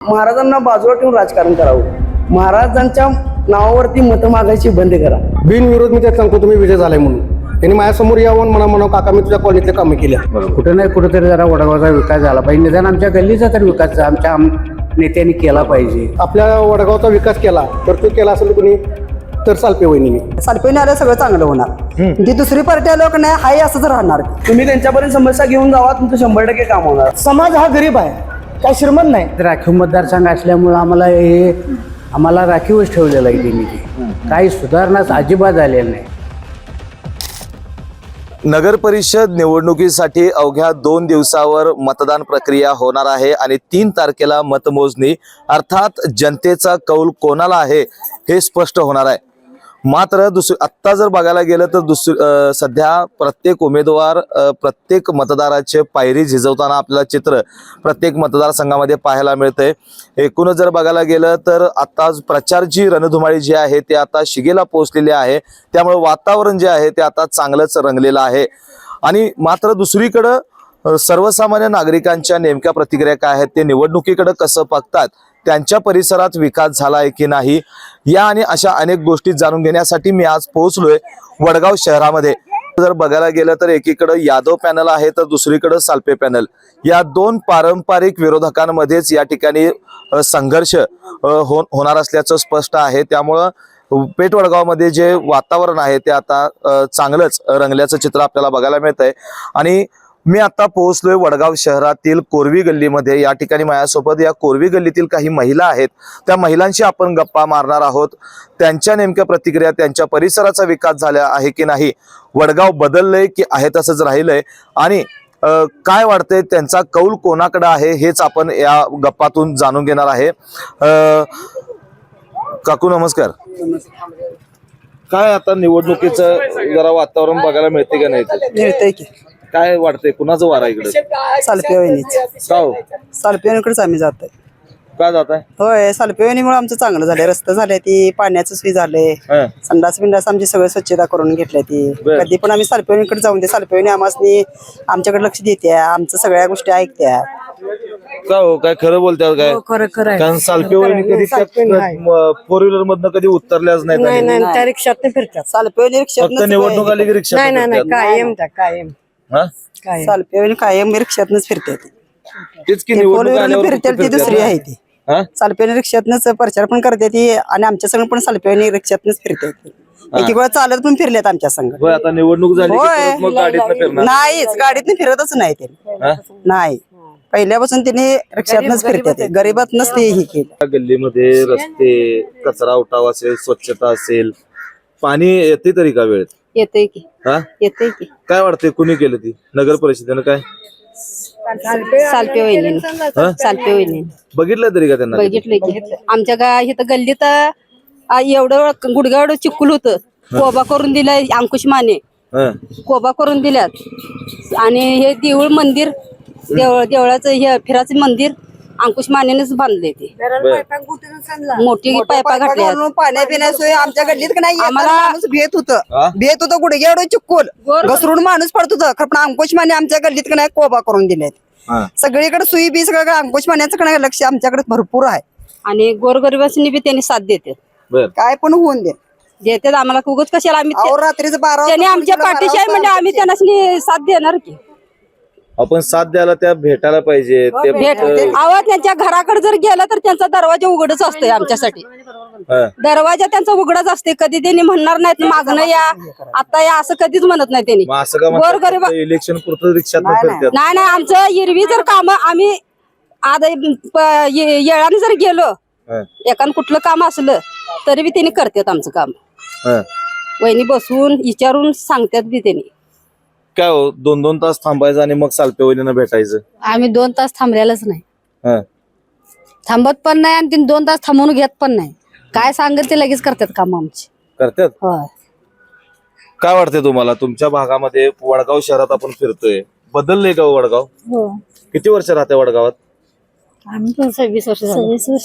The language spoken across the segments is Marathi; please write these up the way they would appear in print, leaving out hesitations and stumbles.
महाराजांना बाजूला ठेवून राजकारण करावं, महाराजांच्या नावावरती मतं मागायची बंद करा. बिनविरोध मी त्यात सांगतो तुम्ही विजय झालाय म्हणून. त्यांनी माझ्यासमोर यावं म्हणा काका मी तुझ्या कॉलनीतले कामं केल्या. कुठं नाही कुठेतरी जरा वडगावचा विकास झाला पाहिजे, निदान आमच्या गल्लीचा तर विकास आमच्या नेत्यांनी केला पाहिजे. आपल्या वडगावचा विकास केला तर तो केला असेल कुणी तर सालपे वहिनीने. सालपेने आलं सगळं चांगलं होणार. ती दुसरी पार्टी आलो की नाही हाय असंच राहणार. तुम्ही त्यांच्यापर्यंत समस्या घेऊन जावा, तुमचं 100% काम होणार. समाज हा गरीब आहे, काय श्रीमंत नाही. राखीव मतदारसंघ असल्यामुळं आम्हाला राखीवच ठेवलेलं आहे त्यांनी. काही सुधारणाच अजिबात झालेलं नाही. नगर परिषद निवडणुकीसाठी अवघ्या 2 दिवसावर मतदान प्रक्रिया होणार आहे आणि 3 तारखेला मतमोजणी अर्थात जनतेचा कौल कोणाला आहे हे स्पष्ट होणार आहे. मात्र आत्ता जर बघायला गेलं तर सध्या प्रत्येक उमेदवार प्रत्येक मतदाराचे पायरी झिजवताना आपल्याला चित्र प्रत्येक मतदारसंघामध्ये पाहायला मिळतंय. एकूणच जर बघायला गेलं तर आता प्रचारची रणधुमाळी जी आहे ते आता शिगेला पोहोचलेली आहे. त्यामुळे वातावरण जे आहे ते आता चांगलंच रंगलेलं आहे. आणि मात्र दुसरीकडं सर्वसामान्य नागरिकांच्या नेमक्या प्रतिक्रिया काय आहेत, ते निवडणुकीकडे कसं बघतात, त्यांच्या परिसरात विकास झाला आहे की नाही, या आणि अशा अनेक गोष्टी जाणून घेण्यासाठी मी आज पोहोचलोय वडगाव शहरामध्ये. जर बघायला गेलं तर एकीकडे यादव पॅनल आहे तर दुसरीकडे सालपे पॅनल. या 2 पारंपरिक विरोधकांमध्येच या ठिकाणी संघर्ष होणार असल्याचं स्पष्ट आहे. त्यामुळं पेठ वडगावमध्ये जे वातावरण आहे ते आता चांगलंच रंगल्याचं चित्र आपल्याला बघायला मिळतंय. आणि मी आता पोहोचलोय वडगाव शहरातील कोरवी गल्लीमध्ये. या ठिकाणी माझ्यासोबत या कोरवी गल्लीतील काही महिला आहेत. त्या महिलांशी आपण गप्पा मारणार आहोत. त्यांच्या नेमक्या प्रतिक्रिया, त्यांच्या परिसराचा विकास झाला आहे की नाही, वडगाव बदललंय की आहे तसंच राहिलंय, आणि काय वाटतंय, त्यांचा कौल कोणाकडे आहे हेच आपण या गप्पातून जाणून घेणार आहे. काकू नमस्कार. काय आता निवडणुकीचं जरा वातावरण बघायला मिळते का नाही? मिळतंय की. काय वाटतंय, कुणाचं वार आहे इकडे? सालपे वहिनीच. का हो? सालपे वहिनीकडेच आम्ही जातोय. का जात आहे? होय, सालपे वहिनीमुळे आमचं चांगलं झालंय. रस्ते झाले, ती पाण्याचं सोय झालंय, संडास बिंडास आमची सगळं स्वच्छता करून घेतल्या. ती कधी पण आम्ही सालपे वहिनीकडे जाऊन दे, सालपे वहिनी आमच्याकडे लक्ष देते, आमचं सगळ्या गोष्टी ऐकत्या. का हो, काय खरं बोलतात काय? कारण सालपे वहिनी कधी 4 व्हीलर मधनं कधी उतरल्याच नाही. त्या रिक्षात फिरतात. सालपे वहिनी रिक्षात फक्त निवडणूक आली की रिक्षा? कायम सालपे वहिनी कायम रिक्षातनच फिरते. तेच की फोर निवडणूक व्हीलर फिरते ती दुसरी आहे ती. सालपे वहिनी रिक्षातनच प्रचार पण करते ती, आणि आमच्या संग पण सालपे वहिनी रिक्षातनच फिरते ती. एक वेळा चालत पण फिरल्यात आमच्या संग. आता निवडणूक झाली की परत मग गाडीतनं फिरणार? नाहीच, गाडीतनं फिरतच नाही ते. नाही, पहिल्यापासून तिने रिक्षातनच फिरते ते, गरीबातनच ते ही केलं. गल्लीमध्ये रस्ते, कचरा उठाव असेल, स्वच्छता असेल, पाणी येते तरी का वेळेत? येते की. येते की. काय वाटतंय, कुणी केलं ती? नगर परिषदेनं काय? सालपे वहिनी. सालपे वहिनी बघितलं तरी का त्यांना? बघितलंय की. आमच्या इथं गल्लीत एवढं गुडगावड चिक्कुल होतं, कोबा करून दिलाय अंकुश माने. कोबा करून दिल्यात. आणि हे देऊळ मंदिर, देवळाचं हे फिराचं मंदिर अंकुश मानेनेच बांधले. ते मोठी पायपा घातल्या. पाण्या पिण्याशिवाय आमच्या गल्लीत का नाही आम्हाला भेट होतं गुडघे एवढं चिक्कोल घसरून माणूस पडत होतं. पण अंकुश माने आमच्या गल्लीत का नाही कोबा करून दिलेत. सगळीकडे सुई बी सगळं अंकुश मान्याचं का नाही लक्ष आमच्याकडे भरपूर आहे. आणि गोरगरिबांनी बी त्यांनी साथ देते. काय पण होऊन देतात आम्हाला. उगाच कशाला आम्ही रात्रीचं 12 त्यांनी आमच्या पाठीशी आहे म्हणजे आम्ही त्यांना साथ देणार की. आपण साथ द्यायला त्या भेटायला पाहिजे. आवाज त्यांच्या घराकडे जर गेला तर त्यांचा दरवाजा उघडच असतोय आमच्यासाठी. दरवाजा त्यांचा उघडच असते. कधी त्यांनी म्हणणार नाहीत मागणं या, आता या, असं कधीच म्हणत नाही त्यांनी. गोरगरीब इलेक्शन पुरतं रिक्षात नाही. आमचं एरवी जर काम आम्ही येळाने जर गेलो, एकान कुठलं काम असलं तरी बी त्यांनी करतात आमचं काम. वहिनी बसून विचारून सांगतात बी त्यांनी. काय हो, 2-2 तास थांबायचं आणि मग सालपे वहिनीनं भेटायचं? आम्ही 2 तास थांबलेलंच नाही, थांबत पण नाही, आणि 2 तास थांबवून घेत पण नाही. काय सांगत ते लगेच करतात काम आमची. करतात. काय वाटतंय तुम्हाला, तुमच्या भागामध्ये वडगाव शहरात आपण फिरतोय, बदललंय का वडगाव? किती वर्ष राहते वडगावात? आम्ही 26 वर्ष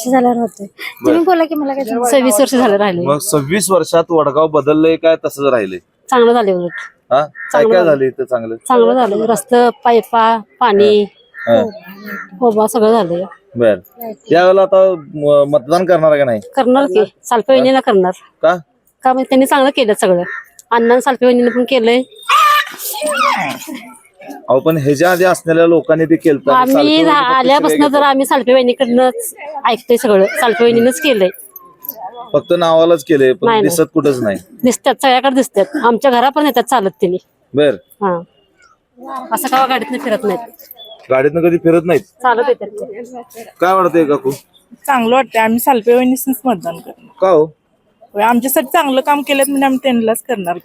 झालं राहतोय. तुम्ही बोला की, मला काय 26 वर्ष झालं राहिले. मग 26 वर्षात वडगाव बदललंय काय तसंच राहिलंय? चांगलं झाले उलट. काय काय झालं इथं? चांगलं झालं. रस्ते, पाईपा, पाणी, कोबा सगळं झालंय. बर यावेळेला आता मतदान करणार आहे का नाही? करणार की सालपे वहिनीला करणार. का? का म्हणजे त्यांनी चांगलं केलं सगळं. अण्णा सालपे वहिनीने पण केलंय. अहो पण ह्याच्या आधी असलेल्या लोकांनी ते केलं. आम्ही आल्यापासून तर आम्ही सालपे वहिनीकडनंच ऐकतोय सगळं. सालपे वहिनीनंच केलंय. फक्त नावालाच केलंय पण दिसत कुठंच नाही. दिसतात सगळ्याकडे दिसतात. आमच्या घरापर्यंत येतात चालत त्यांनी. बर हा असं का गाडीतनं फिरत नाहीत. गाडीतनं कधी फिरत नाहीत. चालत येतात. काय वाटतंय काकू? चांगलं वाटतंय. आम्ही सालपे वहिनीसच मतदान करणार. का हो? आमच्यासाठी चांगलं काम केलं म्हणजे आम्ही त्यांनाच करणार.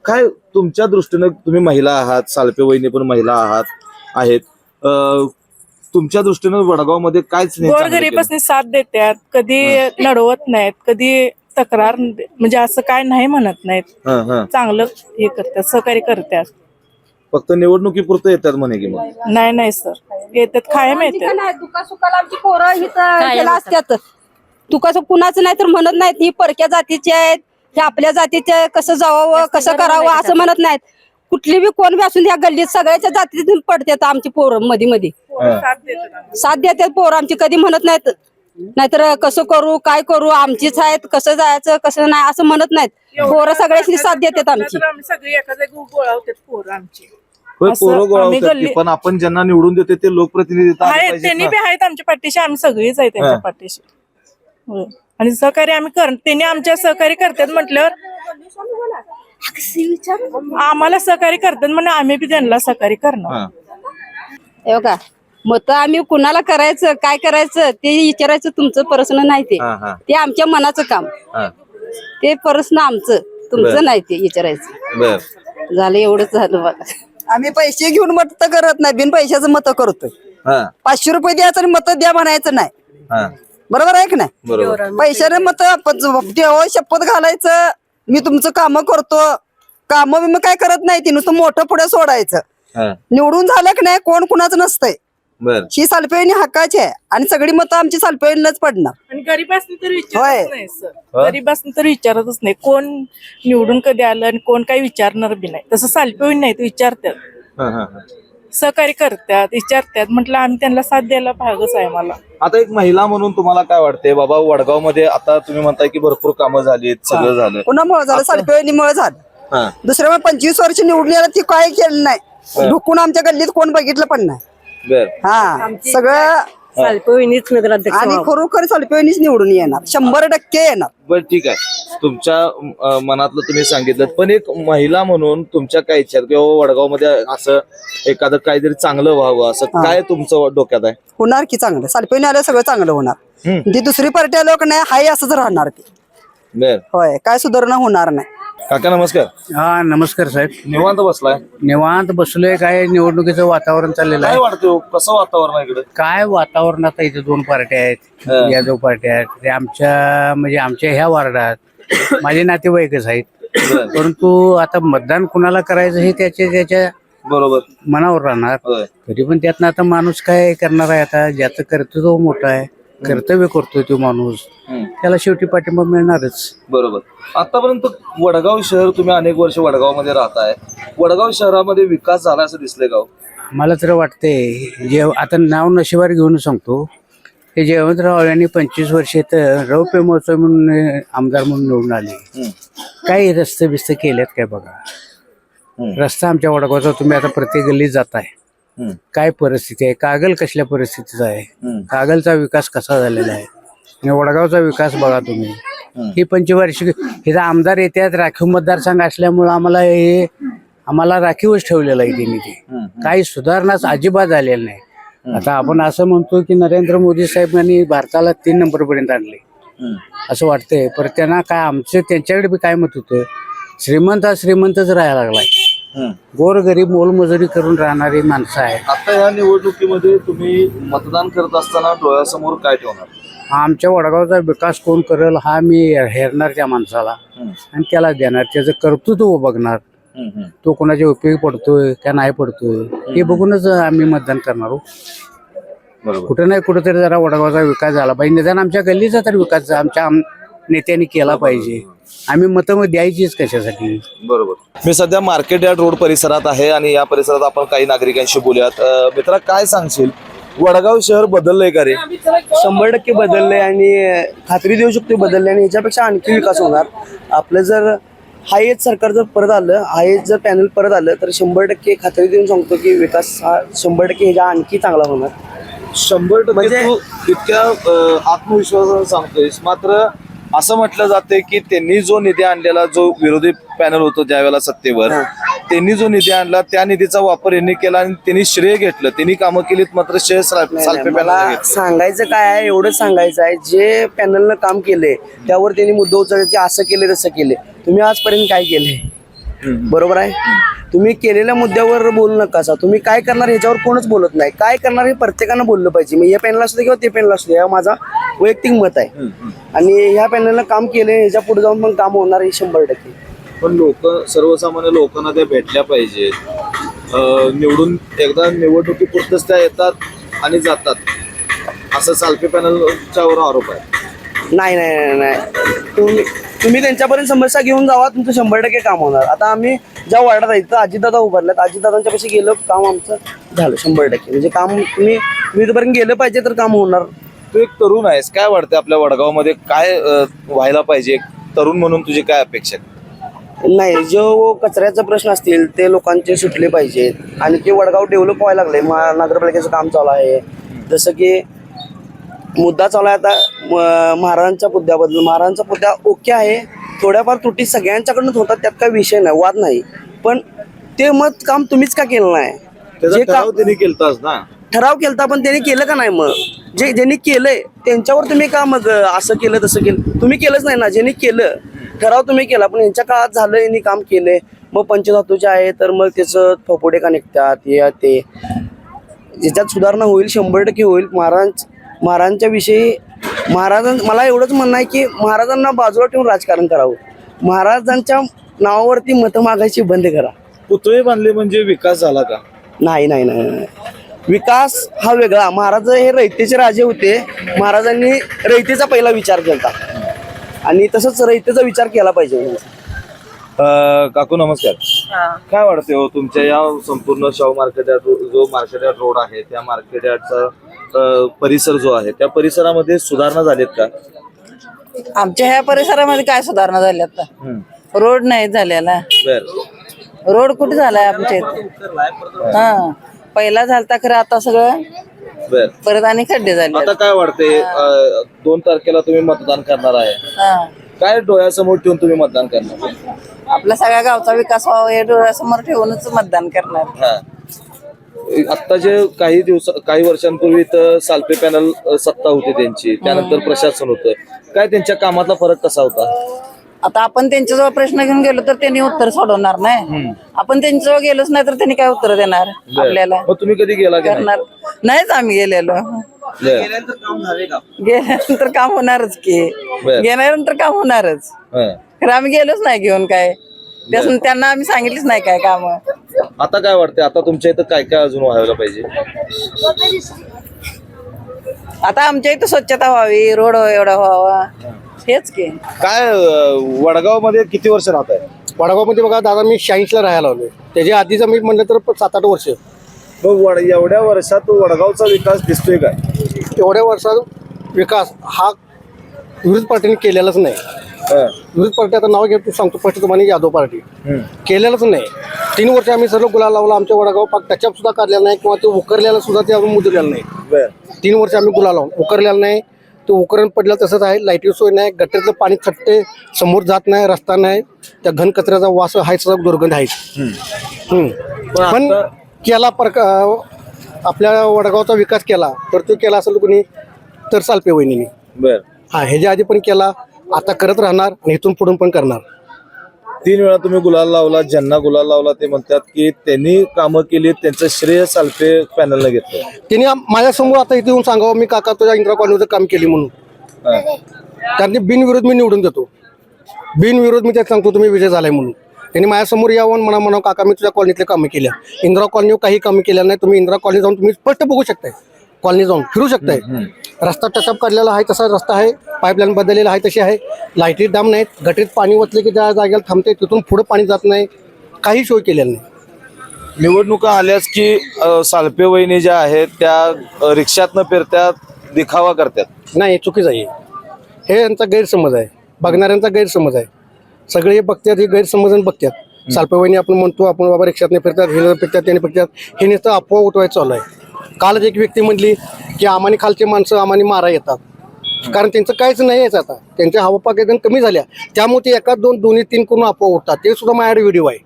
काय तुमच्या दृष्टीनं, तुम्ही महिला आहात, सालपे वहिनी पण महिला आहेत, तुमच्या दृष्टीनं वडगाव मध्ये कायच नाही चांगलं केलं? गोरगरीबासनी साथ देतात. कधी लढवत नाहीत. कधी तक्रार म्हणजे असं काय नाही म्हणत नाहीत. चांगलं हे करतात. सहकार्य करतात. फक्त निवडणुकीपुरतं येतात म्हणे की मग? नाही सर येतात. कायम येतात. दुखासुखाला आमची पोरं हिला असतात. दुखासुख कुणाचं नाही तर म्हणत नाहीत ही परक्या जातीचे आहेत, हे आपल्या जातीचे, कसं जावावं कसं करावं असं म्हणत नाहीत. कुठली बी कोण बी असून ह्या गल्लीत सगळ्याच्या जातीतून पडतात आमची पोरं. मध्ये साथ देतात पोरं आमची. कधी म्हणत नाहीत नाहीतर कसं करू काय करू आमचीच आहेत, कसं जायचं कसं नाही असं म्हणत नाहीत. पोरं सगळ्याची साथ देतात आमची. सगळी एका जागी गोळा होतात पोरं आमची. होय, पोरं गोळा होतात की, पण आपण ज्यांना निवडून देतो ते लोकप्रतिनिधी आहेत. त्यांनी बी आहेत आमच्या पाठीशी. आम्ही सगळीच आहे त्यांच्या पाठीशी. होय. आणि सहकार्य आम्ही त्यांनी आमच्या सहकार्य करतात म्हटल्यावर आम्हाला सहकार्य करतात म्हणजे आम्ही बी त्यांना सहकार्य करणार. हे का मत आम्ही कुणाला करायचं काय करायचं ते विचारायचं तुमचं प्रश्न नाही. ते आमच्या मनाचं काम. ते प्रश्न आमचं, तुमचं नाही ते विचारायचं. झालं एवढंच झालं बघा. आम्ही पैसे घेऊन मत करत नाही. बिन पैशाचं मत करतोय. 500 रुपये द्यायचं आणि मत द्या म्हणायचं नाही. बरोबर आहे की नाही? पैशाने मत देवा शपथ घालायचं मी तुमचं काम करतो. काम मी काय करत नाही. ती नुसतं मोठं पुढे सोडायचं. निवडून झालं की नाही कोण कुणाचं नसतंय. ही सालपेवणी हक्काची आहे आणि सगळी मतं आमची सालपेवणीलाच पडणार. आणि गरीबासनी तर विचारतच नाही सर. गरीबासनी तर विचारतच नाही. कोण निवडून कधी आलं आणि कोण काही विचारणार बी नाही. तसं सालपेवणी नाही ते विचारतात. सहकार्य करतात विचारतात. म्हटलं आम्ही त्यांना साथ द्यायला भागच आहे मला. आता एक महिला म्हणून तुम्हाला काय वाटते बाबा? वडगाव मध्ये आता तुम्ही म्हणताय की भरपूर कामं झाली, सगळं झालं. कुणामुळे झालं? सालपेवणीमुळे झालं. दुसऱ्या 25 वर्ष निवडून यायला ती काय केलं नाही. ढुकून आमच्या गल्लीत कोण बघितलं पण नाही. हा सगळं सालपेवणीच नगराध्यक्ष आणि खरोखर सालपेवणीच निवडून येणार. 100% येणार. बरं ठीक आहे, तुमच्या मनातलं तुम्ही सांगितलं. पण एक महिला म्हणून तुमच्या काय इच्छा किंवा वडगाव मध्ये असं एखादं काहीतरी चांगलं व्हावं असं काय तुमचं डोक्यात आहे? होणार की चांगलं. सालपेवणी आलं सगळं चांगलं होणार. ती दुसरी पार्टी आलो का नाही हाय असंच राहणार ती. होय काय सुधारणा होणार नाही. काका नमस्कार. हा नमस्कार साहेब. निवांत बसलाय? निवांत बसलोय. काय निवडणुकीचं वातावरण चाललेलं काय आहे. वाटतं कसं वातावरण आहे इकडे? काय वातावरण आता इथे 2 पार्ट्या आहेत. यादव पार्ट्या आहेत. ते आमच्या ह्या वार्डात माझे नातेवाईकच आहेत. परंतु आता मतदान कुणाला करायचं हे त्याच्या बरोबर मनावर राहणार. तरी पण त्यातनं आता माणूस काय करणार आहे? आता ज्याचं कर्तव्य मोठं आहे, कर्तव्य करतोय तो माणूस, त्याला शेवटी पाठिंबा मिळणारच. बरोबर. आतापर्यंत वडगाव शहर, तुम्ही अनेक वर्ष वडगाव मध्ये राहताय, वडगाव शहरामध्ये विकास झाला असं दिसले गाव? मला तर वाटतंय जे आता नाव नशिबार घेऊन सांगतो, हे जयवंतराव यांनी 25 वर्ष तर रौप्य महोत्सव म्हणून आमदार म्हणून निवडून आले. काही रस्ते बिस्ते केलेत काय बघा? रस्ता आमच्या वडगावचा तुम्ही आता प्रत्येक गल्लीत जाताय, काय परिस्थिती आहे? कागल कसल्या परिस्थितीचा आहे? कागलचा विकास कसा झालेला आहे आणि वडगावचा विकास बघा तुम्ही. ही पंचवार्षिक हे आमदार येतात, राखीव मतदारसंघ असल्यामुळं आम्हाला राखीवच ठेवलेलं आहे त्यांनी. ते काही सुधारणाच अजिबात झालेलं नाही. आता आपण असं म्हणतो की नरेंद्र मोदी साहेबांनी भारताला 3 नंबर पर्यंत आणले असं वाटतंय. पण त्यांना काय आमचं त्यांच्याकडे बी काय मत होतं? श्रीमंत हा श्रीमंतच राहायला लागलाय. गोरगरीब मोलमजुरी करून राहणारी माणसं आहेत. आता या निवडणुकीमध्ये तुम्ही मतदान करत असताना डोळ्यासमोर काय ठेवणार? आमच्या वडगावचा विकास कोण करेल हा मी हेरणार त्या माणसाला आणि त्याला देणार. त्याचं कर्तृत्व बघणार, तो कोणाच्या उपयोगी पडतोय का नाही पडतोय हे बघूनच आम्ही मतदान करणार. कुठं नाही कुठंतरी जरा वडगावचा विकास झाला पाहिजे. निदान आमच्या गल्लीचा तर विकास आमच्या नेत्यांनी केला पाहिजे. आम्ही मतं द्यायचीच कशासाठी? बरोबर. मी सध्या मार्केट यार्ड रोड परिसरात आहे आणि या परिसरात आपण काही नागरिकांशी बोलूयात. मित्रा काय सांगशील वडगाव शहर बदललंय का रे? 100% बदलले आणि खात्री देऊ शकतो बदलले आणि ह्याच्यापेक्षा आणखी विकास होणार. आपलं जर हायच सरकार जर परत आलं, हायच जर पॅनल परत आलं तर 100% खात्री देऊन सांगतो की विकास हा 100% ह्याच्या आणखी चांगला होणार. 100% म्हणजे- तू इतक्या आत्मविश्वासाने सांगतोयस, मात्र असं म्हटलं जाते की त्यांनी जो निधी आणलेला, जो विरोधी पॅनल होतो ज्यावेळेला सत्तेवर, त्यांनी जो निधी आणला त्या निधीचा वापर यांनी केला आणि त्यांनी श्रेय घेतलं, त्यांनी कामं केलीत, मात्र श्रेय सालपे मला पॅनल सांगायचं काय आहे, एवढंच सांगायचं आहे, जे पॅनलनं काम केले त्यावर त्यांनी मुद्दा उचलले की असं केले तसं केले. तुम्ही आजपर्यंत काय केले? बरोबर आहे. तुम्ही केलेल्या मुद्द्यावर बोलू नका. तुम्ही काय करणार ह्याच्यावर कोणच बोलत नाही. काय करणार हे प्रत्येकानं बोललं पाहिजे. मग या पॅनल असू दे किंवा ते पॅनल असू दे, हा माझा वैयक्तिक मत आहे. आणि ह्या पॅनलनं काम केले, ह्याच्या पुढे जाऊन पण काम होणार हे 100%. पण लोक, सर्वसामान्य लोकांना त्या भेटल्या पाहिजेत. निवडून एकदा निवडणुकीपुरतच त्या येतात आणि जातात, असं सालपे पॅनलच्या वर आरोप आहे. नाही नाही नाही, तुम्ही त्यांच्यापर्यंत समस्या घेऊन जावा, तुमचं 100% काम होणार. आता आम्ही ज्या वार्डात आहे तिथं अजितदादा उभारल्यात, अजितदादांच्या पैसे गेलं, काम आमचं झालं 100%. म्हणजे काम तुम्ही इथपर्यंत गेलं पाहिजे तर काम होणार. तू एक तरुण आहेस, काय वाटतं आपल्या वडगावमध्ये काय व्हायला पाहिजे? तरुण म्हणून तुझी काय अपेक्षा आहे? नाही, जो कचऱ्याचा प्रश्न असतील ते लोकांचे सुटले पाहिजेत. आणि ते वडगाव डेव्हलप व्हायला लागले. नगरपालिकेचं काम चालू आहे. जसं की मुद्दा चालू आहे आता महाराजांच्या मुद्द्याबद्दल. महाराजांचा मुद्दा ओके आहे, थोड्याफार त्रुटी सगळ्यांच्याकडून होतात, त्यात काही विषय नाही, वाद नाही. पण ते मत काम तुम्हीच का केलं नाही? जे काम त्यांनी केलताच ना, ठराव केलता, पण त्यांनी केलं का नाही? मग ज्यांनी केलंय त्यांच्यावर तुम्ही का मग असं केलं तसं केलं? तुम्ही केलंच नाही ना. ज्यांनी केलं ठराव तुम्ही केला, पण यांच्या काळात झालं, यांनी काम केलंय. मग पंचधातूचे आहे तर मग त्याचं फपोडे का निघतात, हे ते ज्याच्यात सुधारणा होईल 100% होईल. महाराजांच्या विषयी मला एवढंच म्हणणं आहे की महाराजांना बाजूला ठेवून राजकारण करावं. महाराजांच्या नावावरती मतं मागायची बंद करा. पुतळे बांधले म्हणजे विकास झाला का? नाही नाही नाही, विकास हा वेगळा. महाराज हे रयतेचे राजे होते. महाराजांनी रयतेचा पहिला विचार केला आणि तसंच रयतेचा विचार केला पाहिजे. काकू नमस्कार. काय वाटते हो तुमच्या या संपूर्ण शाहू मार्केट जो मार्केट यार्ड रोड आहे, त्या मार्केट यार्डचा परिसर जो आहे, त्या परिसरामध्ये सुधारणा झालीत का? आमच्या ह्या परिसरामध्ये काय सुधारणा झाल्या आता? रोड नाही झालेला. रोड कुठे झालाय आमच्या इथे? हा, पहिला झालता खरं, आता सगळं परत आणि खड्डे झाले. आता काय वाटते 2 तारखेला तुम्ही मतदान करणार आहे, काय डोळ्यासमोर ठेवून तुम्ही मतदान करणार? आपला सगळ्या गावचा विकास व्हावा हे डोळ्यासमोर ठेवूनच मतदान करणार. आता जे काही वर्षांपूर्वी तर सालपे पॅनल सत्ता होती त्यांची, त्यानंतर प्रशासन होतं, काय त्यांच्या कामातला फरक कसा होता? आता आपण त्यांच्याजवळ प्रश्न घेऊन गेलो तर त्यांनी उत्तर सोडवणार नाही. आपण त्यांच्याजवळ गेलोच नाही तर त्यांनी काय उत्तर देणार आपल्याला? तुम्ही कधी गेला की नाही? करणार नाहीच आम्ही गेलेलो. गेल्यानंतर काम होणारच की, गेल्यानंतर काम होणारच. खरं आम्ही गेलोच नाही घेऊन काय, त्यांना आम्ही सांगितलीच नाही काय काम. आता काय वाटतं, आता तुमच्या इथं काय काय अजून व्हायला पाहिजे? आता आमच्या इथं स्वच्छता व्हावी, रोड एवढा व्हावा, हेच की. काय वडगाव मध्ये किती वर्ष राहत आहे? वडगावमध्ये बघा दादा, मी 86ला राहायला आलोय. त्याच्या आधीचं मी म्हणलं तर 7-8 वर्ष. मग एवढ्या वर्षात वडगावचा विकास दिसतोय काय? एवढ्या वर्षात विकास हा विरोध पार्टीने केलेलाच नाही. विरोध पार्टी आता नाव घेतो सांगतो स्पष्ट तुम्हाला, यादव पार्टी केलेलंच नाही. 3 वर्ष आम्ही सर्व गुलाल लावला. आमच्या वडगाव पाक टचअप सुद्धा काढलेला नाही किंवा ते उकरलेला सुद्धा ते अजून मुदलेलं नाही. 3 वर्ष आम्ही गुलाल लावून उकरलेला नाही. ते उकरण पडलं तसंच आहे. लाईटी सोय नाही, गटरीतलं पाणी थट्टे, समोर जात नाही, रस्ता नाही, त्या घन कचऱ्याचा वास आहे, सगळं दुर्गंध आहे. पण केला आपल्या वडगावचा विकास केला तर तो केला असेल कोणी तर सालपे वहिनीने. हा, ह्याच्या आधी पण केला, आता करत राहणार आणि इथून पुढून पण करणार. 3 वेळा तुम्ही गुलाल लावला. ज्यांना गुलाल लावला ते म्हणतात की त्यांनी कामं केली, त्यांचं श्रेय सालपे पॅनलने घेतलं. त्यांनी माझ्यासमोर आता इथे येऊन सांगावं मी काका तुझ्या इंदिरा कॉलनीचं काम केली म्हणून. त्यांनी बिनविरोध मी निवडून देतो. बिनविरोध मी त्यात सांगतो तुम्ही विजय झालाय म्हणून. त्यांनी माझ्यासमोर यावं म्हणा काका मी तुझ्या कॉलनीतले कामं केल्या. इंदिरा कॉलनीवर काही कामं केल्या नाही. तुम्ही इंदिरा कॉलनी जाऊन तुम्ही स्पष्ट बघू शकताय. कॉलनी जाऊन फिरू शकताय. रस्ता टचअप काढलेला आहे तसा रस्ता आहे, पाईपलाईन बदललेला आहे तशी आहे, लाईटी डाम नाहीत, गटरीत पाणी वतले की त्या जागेला थांबते, तिथून पुढे पाणी जात नाही, काही सोय केलेली नाही. निवडणुका आल्याच की सालपे वहिनी ज्या आहेत त्या रिक्षातनं फिरत्यात, दिखावा करतात. नाही, चुकीचं आहे. हे यांचा गैरसमज आहे, बघणाऱ्यांचा गैरसमज आहे. सगळे हे बघतात, हे गैरसमज बघतात. सालपेवाईनी आपण म्हणतो आपण बाबा रिक्षात नाही फिरतात, हे फिरतात त्याने फिरतात, हे नुसतं अफवा उठवायचं चालू आहे. कालच एक व्यक्ती म्हणली की आम्हाने खालचे माणसं आम्हाने मारा येतात, कारण त्यांचं काहीच नाही आहे आता. त्यांच्या हवापाक एकदम कमी झाल्या, त्यामुळे ते एका दोन्ही तीन करून अफवा उठतात. ते सुद्धा माझ्याकडे व्हिडिओ आहे.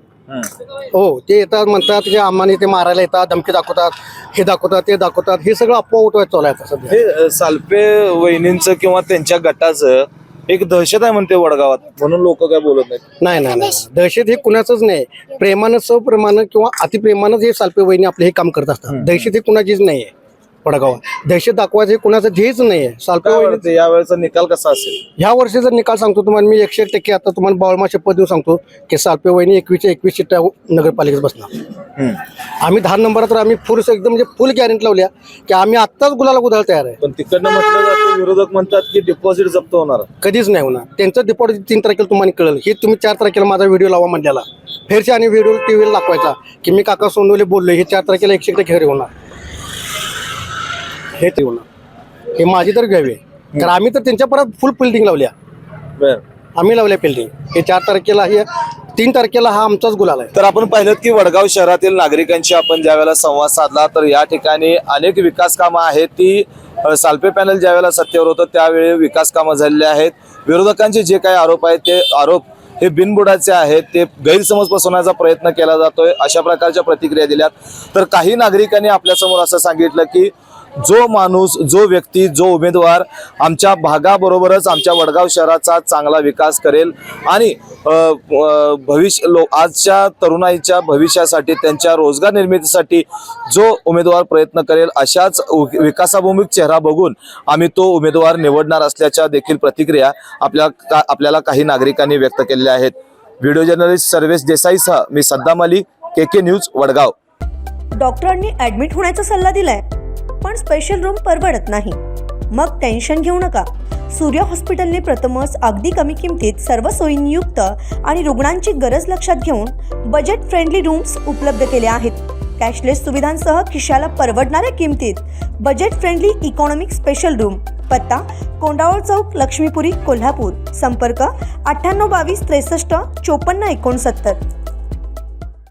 हो, ते येतात म्हणतात की आम्हाने ते मारायला येतात, धमकी दाखवतात, हे दाखवतात, ते दाखवतात. हे सगळं अफवा उठवायचं चालू आहे आता सध्या. हे सालपे वहिनींचं किंवा त्यांच्या गटाचं एक दहशत आहे म्हणते वडगावात, म्हणून लोक काय बोलत नाहीत. नाही, दहशत हे कुणाचंच नाही. प्रेमानं, सप्रेमानं किंवा अतिप्रेमानं हे सालपे वहिनी आपले हे काम करत असतात. दहशत हे कुणाचीच नाही आहे वडगावात. दहशत दाखवायचं हे कुणाचं ध्येयच नाही आहे. सालपे वहिनी यावेळेचा निकाल कसा असेल? ह्या वर्षीचा निकाल सांगतो तुम्हाला मी 101% आता तुम्हाला बावळमा शपथ देऊन सांगतो की सालपे वहिनी 21 सीटा नगरपालिकेत बसणार. आम्ही 10 नंबरात तर आम्ही फुल एकदम म्हणजे फुल गॅरंटी लावल्या की आम्ही आत्ताच गुलाला गुदायला तयार आहे. पण तिकडनं म्हटलं जातं, विरोधक म्हणतात की डिपॉझिट जप्त होणार. कधीच नाही होणार. त्यांचं डिपॉझिट 3 तारखेला तुम्हाला कळेल. हे तुम्ही 4 तारखेला माझा व्हिडिओ लावा म्हणलेला, फेरचे आणि व्हिडिओ टीव्हीला दाखवायचा की मी काका सोनवले बोललो. हे 4 तारखेला 100% खरे होणार. हे ते होणार, हे माझी तर घ्यावी. कारण आम्ही तर त्यांच्या परत फुल बिल्डिंग लावल्या. आम्ही लावल्या बिल्डिंग. हे 4 तारखेला, हे 3 तारखेला हा आमचाच गुलाल आहे. तर आपण पाहिलं की वडगाव शहरातील नागरिकांशी आपण ज्यावेळेला संवाद साधला तर या ठिकाणी अनेक विकास कामं आहेत ती सालपे पॅनल ज्यावेळेला सत्तेवर होतं त्यावेळी विकास कामं झालेली आहेत. विरोधकांचे जे काही आरोप आहेत ते आरोप हे बिनबुडाचे आहेत, ते गैरसमज पसरवण्याचा प्रयत्न केला जातोय, अशा प्रकारच्या प्रतिक्रिया दिल्यात. तर काही नागरिकांनी आपल्यासमोर असं सांगितलं की जो माणूस, जो व्यक्ती, जो उमेदवार आमच्या भागाबरोबरच आमच्या वडगाव शहराचा चांगला विकास करेल आणि आजच्या तरुणाईच्या भविष्यासाठी, त्यांच्या रोजगार निर्मितीसाठी जो उमेदवार प्रयत्न करेल अशाच विकासाभिमुख चेहरा बघून आम्ही तो उमेदवार निवडणार असल्याच्या देखील प्रतिक्रिया आपल्याला काही नागरिकांनी व्यक्त केलेल्या आहेत. व्हिडिओ जर्नलिस्ट सर्वेश देसाईसह मी सद्दाम अली, KK न्यूज वडगाव. डॉक्टरांनी ऍडमिट होण्याचा सल्ला दिलाय, पण स्पेशल रूम परवडत नाही. मग टेन्शन घेऊ नका. सूर्य हॉस्पिटलने प्रथमच अगदी कमी किमतीत सर्व सोयींयुक्त आणि रुग्णांची गरज लक्षात घेऊन बजेट फ्रेंडली रूम्स उपलब्ध केले आहेत. कॅशलेस सुविधांसह खिशाला परवडणाऱ्या किमतीत budget friendly economic special room. पत्ता कोंडावळ चौक, लक्ष्मीपुरी, कोल्हापूर. संपर्क 9822 63 54 69.